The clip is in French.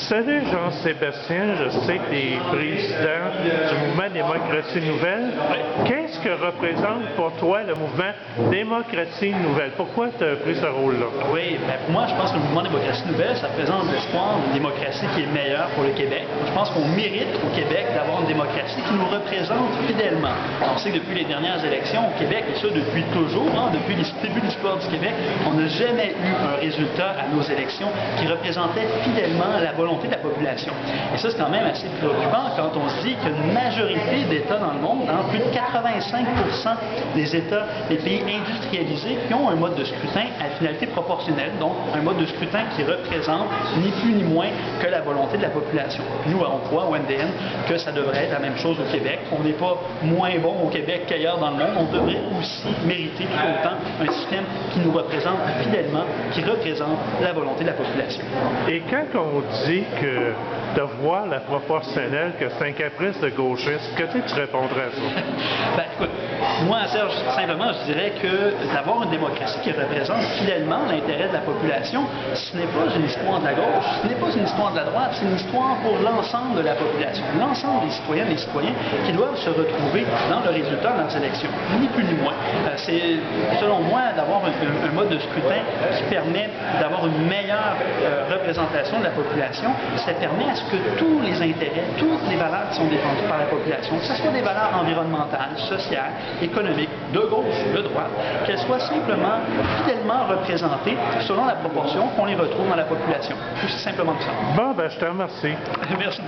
Salut Jean-Sébastien, je sais que tu es président du mouvement Démocratie Nouvelle. Qu'est-ce que représente pour toi le mouvement Démocratie Nouvelle? Pourquoi tu as pris ce rôle-là? Oui, bien pour moi, je pense que le mouvement Démocratie Nouvelle, ça représente l'espoir d'une démocratie qui est meilleure pour le Québec. Je pense qu'on mérite au Québec d'avoir une démocratie qui nous représente fidèlement. On sait que depuis les dernières élections au Québec, et ça depuis toujours, depuis le début de l'histoire du Québec, on n'a jamais eu un résultat à nos élections qui représentait fidèlement la volonté de la population. Et ça, c'est quand même assez préoccupant quand on se dit qu'une majorité d'États dans le monde, plus de 85% des États, des pays industrialisés, qui ont un mode de scrutin à finalité proportionnelle, donc un mode de scrutin qui représente ni plus ni moins que la volonté de la population. Nous, on croit au NDN que ça devrait être la même chose au Québec. On n'est pas moins bon au Québec qu'ailleurs dans le monde. On devrait aussi mériter tout autant un système qui nous représente fidèlement, qui représente la volonté de la population. Et quand on dit que de voir la proportionnelle, que c'est un caprice de gauchiste, que tu répondrais à ça? Ben, écoute, moi, Serge, simplement, je dirais que d'avoir une démocratie qui représente fidèlement l'intérêt de la population, ce n'est pas une histoire de la gauche, ce n'est pas une histoire de la droite, c'est une histoire pour l'ensemble de la population, l'ensemble des citoyennes et des citoyens qui doivent se retrouver dans le résultat de leurs élections, ni plus ni moins. C'est, selon moi, d'avoir un mode de scrutin qui permet d'avoir une meilleure représentation de la population. Ça permet à ce que tous les intérêts, toutes les valeurs qui sont défendues par la population, que ce soit des valeurs environnementales, sociales, économiques, de gauche, de droite, qu'elles soient simplement fidèlement représentées selon la proportion qu'on les retrouve dans la population. C'est simplement ça. Bon, ben, je te remercie. Merci.